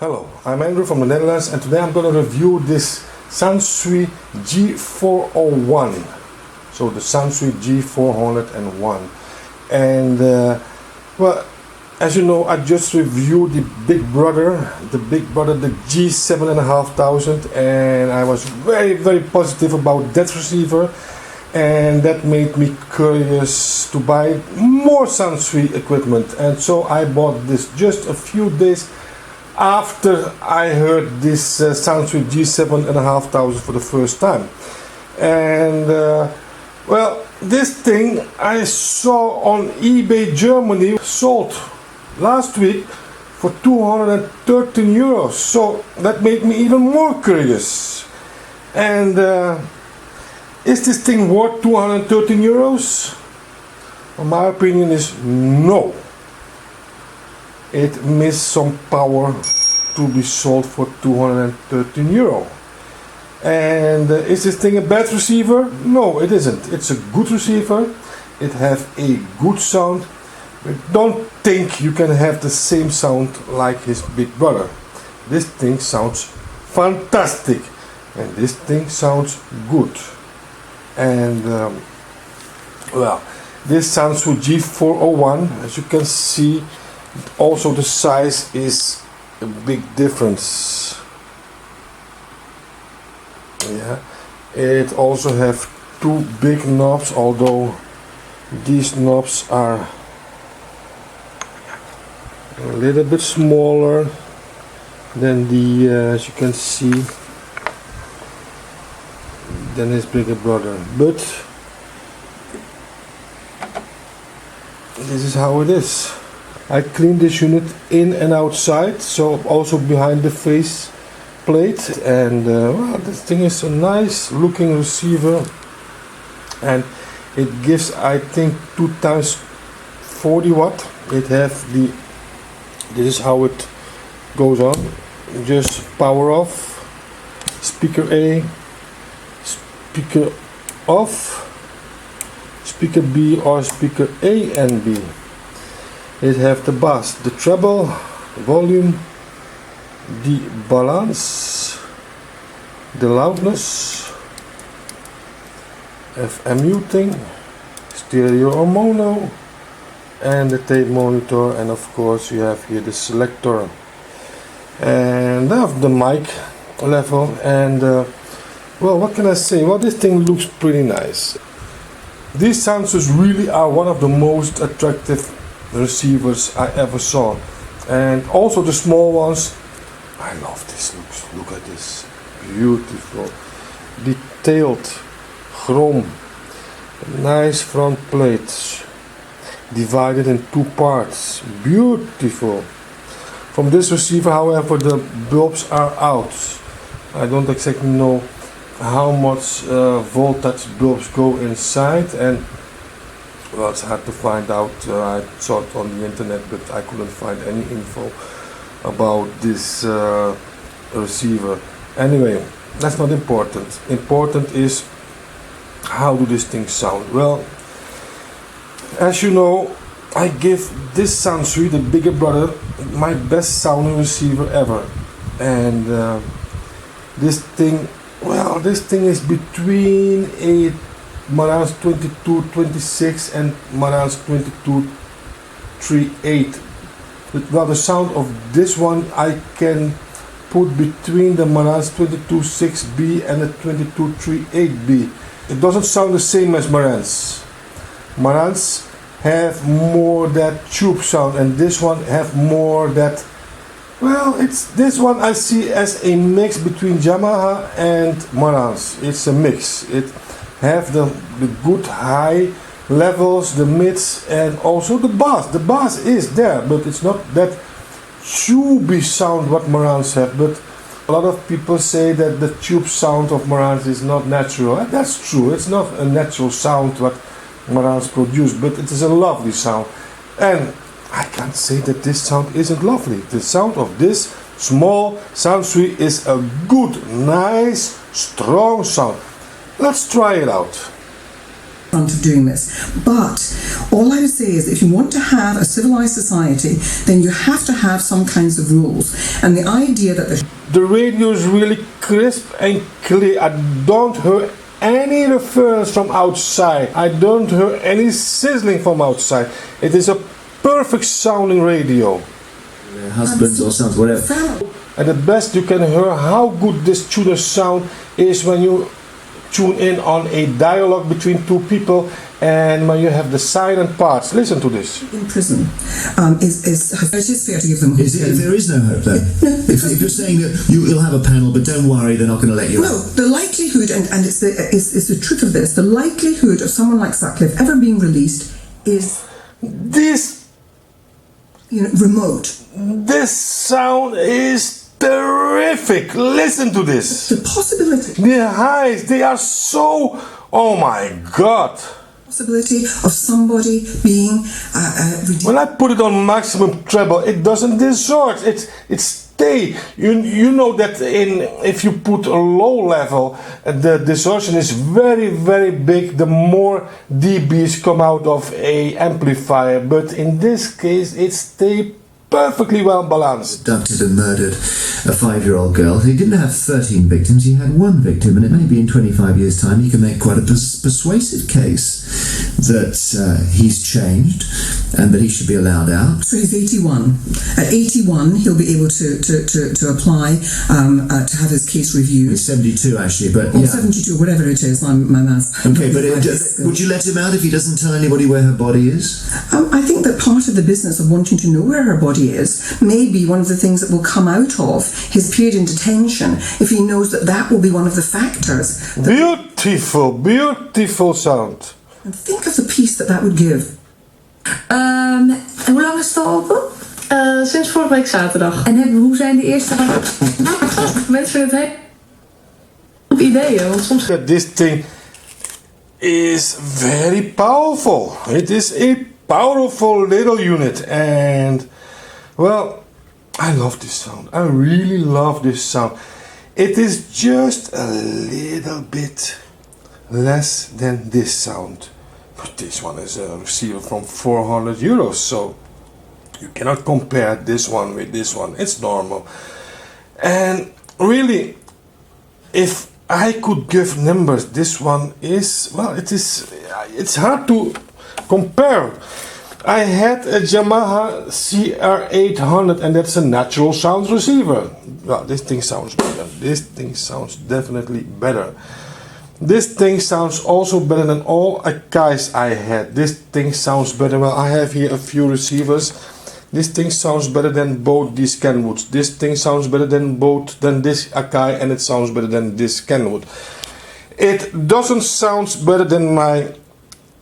Hello, I'm Andrew from the Netherlands, and today I'm going to review this Sansui G-401. So the Sansui G-401. And well, as you know, I just reviewed the big brother, the G-7500, and I was very positive about that receiver, and that made me curious to buy more Sansui equipment. And so I bought this just a few days after I heard this Sansui G7500 for the first time. And well, this thing I saw on eBay Germany sold last week for 213 euros, so that made me even more curious. And is this thing worth 213 euros? Well, my opinion is no. It missed some power to be sold for 213 euro. And is this thing a bad receiver? No, it isn't. It's a good receiver. It has a good sound. But don't think you can have the same sound like his big brother. This thing sounds fantastic, and this thing sounds good. And well, this Sansui G-401, as you can see, also the size is a big difference. Yeah, it also have two big knobs, although these knobs are a little bit smaller than the as you can see, than his bigger brother. But this is how it is. I cleaned this unit in and outside, so also behind the face plate, and well, this thing is a nice looking receiver, and it gives, I think, 2 times 40 watt. It have the, this is how it goes on. Just power off, speaker A, speaker off, speaker B, or speaker A and B. It have the bass, the treble, the volume, the balance, the loudness, FM muting, stereo or mono, and the tape monitor, and of course you have here the selector. And I have the mic level, and well, what can I say? Well, this thing looks pretty nice. These Sansuis really are one of the most attractive receivers I ever saw, and also the small ones. I love this. Look at this, beautiful detailed chrome, nice front plates divided in 2 parts, beautiful. From this receiver, however, the bulbs are out. I don't exactly know how much voltage bulbs go inside, and well, it's hard to find out. I saw it on the internet, but I couldn't find any info about this receiver. Anyway, that's not important. Important is, how do these things sound? Well, as you know, I give this Sansui, the bigger brother, my best sounding receiver ever. And this thing, well, this thing is between a Marantz 2226 and Marantz 2238. Well, the sound of this one I can put between the Marantz 226B and the 2238B. It doesn't sound the same as Marantz. Marantz have more that tube sound, and this one have more that, well, it's this one I see as a mix between Yamaha and Marantz. It's a mix. It have the good high levels, the mids, and also the bass. The bass is there, but it's not that tubey sound what Marantz have. But a lot of people say that the tube sound of Marantz is not natural, and that's true. It's not a natural sound what Marantz produce, but it is a lovely sound. And I can't say that this sound isn't lovely. The sound of this small Sansui is a good, nice, strong sound. Let's try it out. of doing this. But all I would say is if you want to have a civilized society, then you have to have some kinds of rules. And the idea that the radio is really crisp and clear. I don't hear any reference from outside. I don't hear any sizzling from outside. It is a perfect sounding radio. Husbands or sons, whatever. And the best you can hear how good this tuner sound is when you tune in on a dialogue between two people and when you have the silent parts. Listen to this. in prison it is fair to give them hope. There is no hope though. If you're saying that you'll have a panel, but don't worry, they're not going to let you No, out. the likelihood, and it's the truth of this, the likelihood of someone like Sutcliffe ever being released is This remote. This sound is terrific. Listen to this. The possibility The highs, they are so, oh my God. of somebody being When I put it on maximum treble, it doesn't distort. It stay. You know that if you put a low level, the distortion is very, very big. The more dBs come out of a amplifier, but in this case, it stay perfectly well balanced. Abducted and murdered a 5-year-old girl. He didn't have 13 victims, he had one victim, and it may be in 25 years' time he can make quite a persuasive case that he's changed and that he should be allowed out. So he's 81. At 81, he'll be able to apply to have his case reviewed. He's 72 actually, but Or yeah. 72, whatever it is, my maths. Okay, but would you let him out if he doesn't tell anybody where her body is? I think that part of the business of wanting to know where her body is may be one of the things that will come out of his period in detention if he knows that will be one of the factors. Beautiful, beautiful sound. And think of the peace that would give. Hoe lang is het al open? Sinds vorige week zaterdag. En hoe zijn de eerste... Mensen vinden het heel goed ideeën, want soms... This thing is very powerful. It is a powerful little unit, and well, I love this sound. I really love this sound. It is just a little bit less than this sound, but this one is a receiver from €400, so you cannot compare this one with this one. It's normal. And really, if I could give numbers, this one is, well, it's hard to compare. I had a Yamaha CR800, and that's a natural sound receiver. Well, this thing sounds better. This thing sounds definitely better. This thing sounds also better than all Akai's I had. This thing sounds better. Well, I have here a few receivers. This thing sounds better than both these Kenwoods. This thing sounds better than this Akai, and it sounds better than this Kenwood. It doesn't sound better than my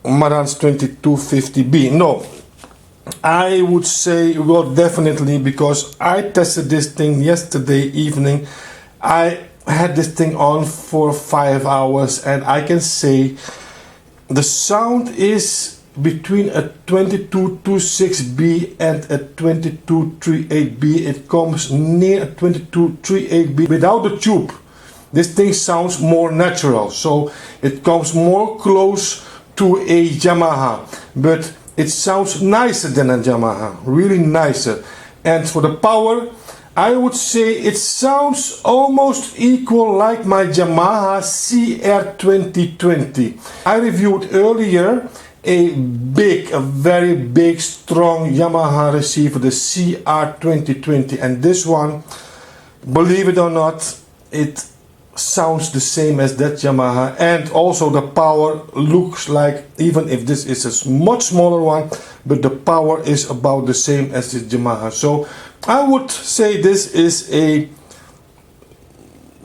Marantz 2250B. No, I would say, well, definitely, because I tested this thing yesterday evening. I had this thing on for 5 hours, and I can say the sound is between a 2226B and a 2238B. It comes near a 2238B without the tube. This thing sounds more natural, so it comes more close to a Yamaha, but it sounds nicer than a Yamaha, really nicer. And for the power, I would say it sounds almost equal like my Yamaha CR2020. I reviewed earlier a very big, strong Yamaha receiver, the CR2020, and this one, believe it or not, it sounds the same as that Yamaha, and also the power looks like, even if this is a much smaller one, but the power is about the same as the Yamaha. So I would say this is a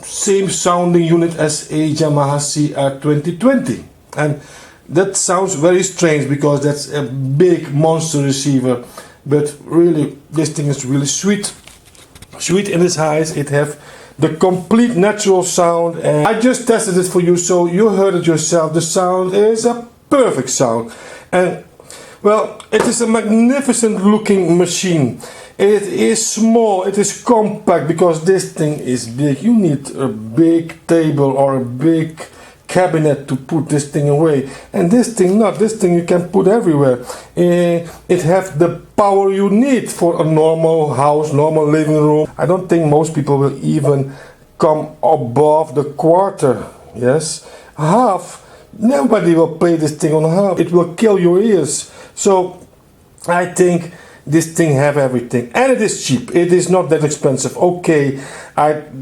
same sounding unit as a Yamaha CR2020, and that sounds very strange because that's a big monster receiver, but really this thing is really sweet in its highs. It have the complete natural sound, and I just tested it for you, so you heard it yourself. The sound is a perfect sound, and well, it is a magnificent looking machine. It is small, it is compact, because this thing is big. You need a big table or a big cabinet to put this thing away. And this thing not. This thing you can put everywhere. It has the power you need for a normal house, normal living room. I don't think most people will even come above the quarter. Yes, half. Nobody will play this thing on half. It will kill your ears. So I think this thing have everything, and it is cheap. It is not that expensive. Okay,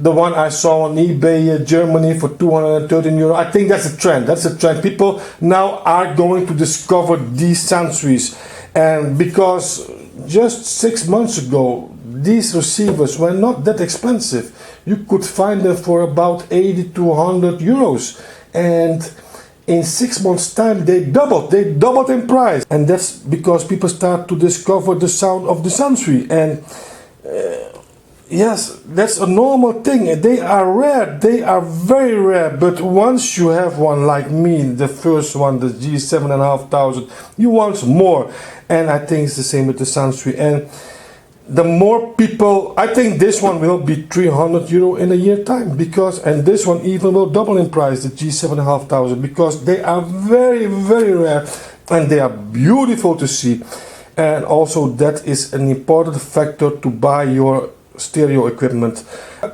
the one I saw on eBay Germany for 213 euro. I think that's a trend. That's a trend. People now are going to discover these Sansuis, and because just 6 months ago these receivers were not that expensive. You could find them for about 80 to 100 euros, and in 6 months' time they doubled in price. And that's because people start to discover the sound of the Sansui. And yes, that's a normal thing. They are rare, they are very rare. But once you have one like me, the first one, the G-4500, you want more. And I think it's the same with the Sansui. And the more people, I think this one will be 300 euro in a year time, because, and this one even will double in price, the G-4500, because they are very, very rare and they are beautiful to see. And also that is an important factor to buy your stereo equipment.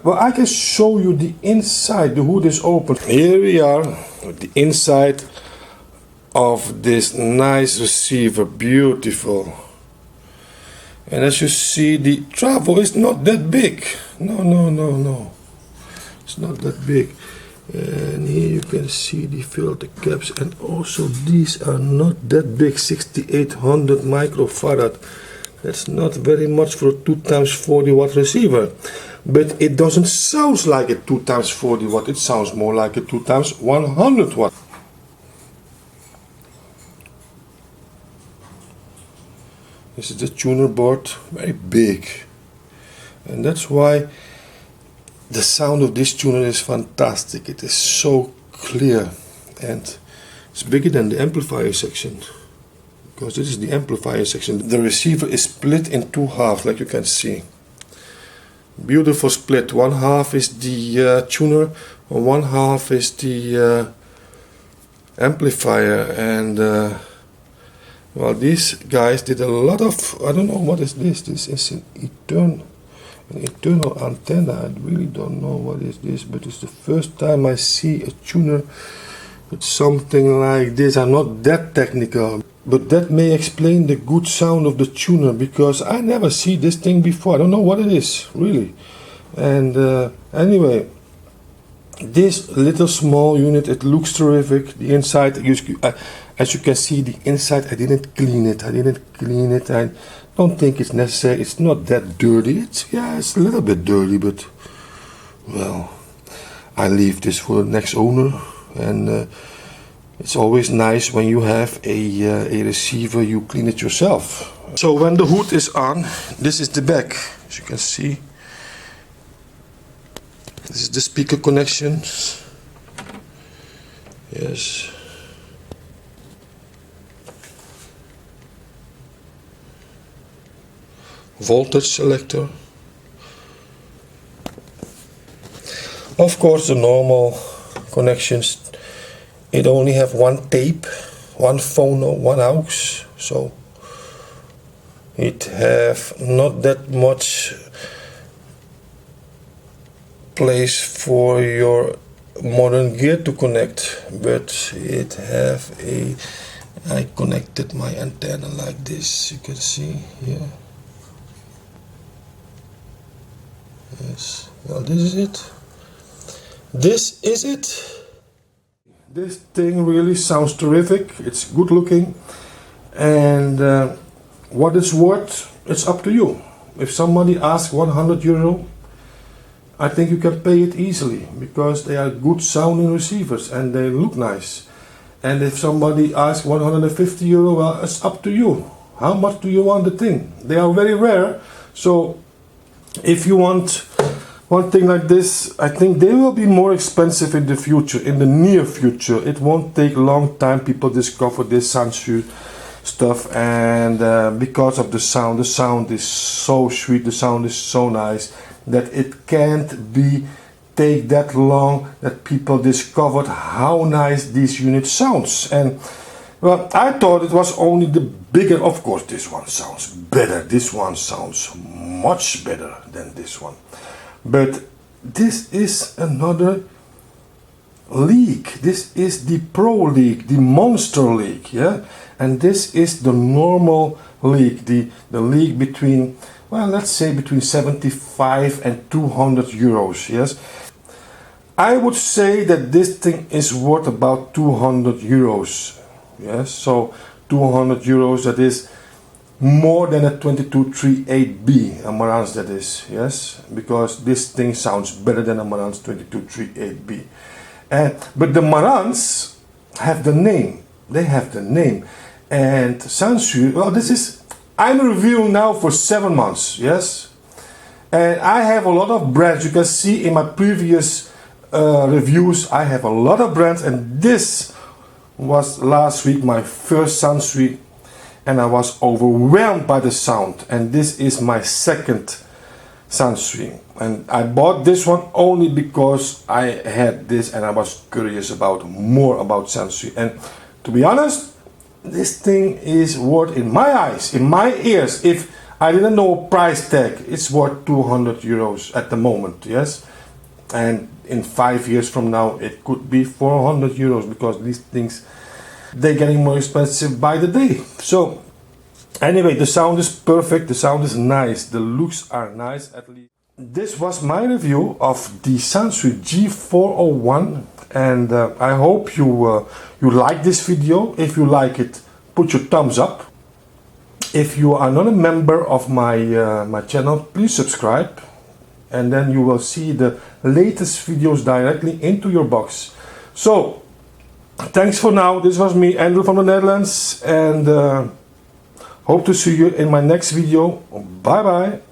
Well, I can show you the inside. The hood is open. Here we are, the inside of this nice receiver, beautiful. And as you see, the travel is not that big. No. It's not that big. And here you can see the filter caps, and also these are not that big. 6800 microfarad. That's not very much for a 2x40 watt receiver. But it doesn't sound like a 2x40 watt. It sounds more like a 2x100 watt. This is the tuner board, very big, and that's why the sound of this tuner is fantastic. It is so clear, and it's bigger than the amplifier section, because this is the amplifier section. The receiver is split in two halves, like you can see. Beautiful split. One half is the tuner, and one half is the amplifier. And well, these guys did a lot of, I don't know what is this. This is an eternal antenna. I really don't know what is this, but it's the first time I see a tuner with something like this. I'm not that technical, but that may explain the good sound of the tuner, because I never see this thing before. I don't know what it is, really. And anyway, this little small unit, it looks terrific. The inside, as you can see, the inside, I didn't clean it. I don't think it's necessary. It's not that dirty. It's a little bit dirty, but well, I leave this for the next owner. And it's always nice when you have a receiver, you clean it yourself. So when the hood is on, this is the back, as you can see. This is the speaker connections. Yes. Voltage selector. Of course, the normal connections. It only have one tape, one phono, one aux, so it have not that much place for your modern gear to connect, but it have a, I connected my antenna like this, you can see here. Yes, well, this is it. This is it. This thing really sounds terrific. It's good looking, and what it's worth, it's up to you. If somebody asks 100 euro, I think you can pay it easily, because they are good sounding receivers and they look nice. And if somebody asks 150 euro, well, it's up to you. How much do you want the thing? They are very rare, so if you want one thing like this, I think they will be more expensive in the future, in the near future. It won't take a long time people discover this Sansui stuff, and because of the sound is so sweet, the sound is so nice, that it can't be take that long that people discovered how nice this unit sounds. And well, I thought it was only the bigger. Of course, this one sounds better. This one sounds much better than this one. But this is another league. This is the Pro League, the Monster League, yeah? And this is the normal league, the league between, well, let's say between 75 and 200 euros, yes? I would say that this thing is worth about 200 euros. Yes, so 200 euros, that is more than a 2238B, a Marantz that is, yes, because this thing sounds better than a Marantz 2238B. But the Marantz have the name, they have the name, and Sansui, well, I'm reviewing now for 7 months, yes, and I have a lot of brands. You can see in my previous reviews, I have a lot of brands, and this was last week my first Sansui, and I was overwhelmed by the sound, and this is my second Sansui, and I bought this one only because I had this and I was curious about more about Sansui. And to be honest, this thing is worth, in my eyes, in my ears, if I didn't know a price tag, it's worth 200 euros at the moment, yes, and in 5 years from now it could be 400 euros because these things, they're getting more expensive by the day. So anyway, the sound is perfect, the sound is nice, the looks are nice at least. This was my review of the Sansui G-401, and I hope you like this video. If you like it, put your thumbs up. If you are not a member of my channel, please subscribe, and then you will see the latest videos directly into your box. So thanks for now. This was me, Andrew from the Netherlands, and hope to see you in my next video. Bye bye.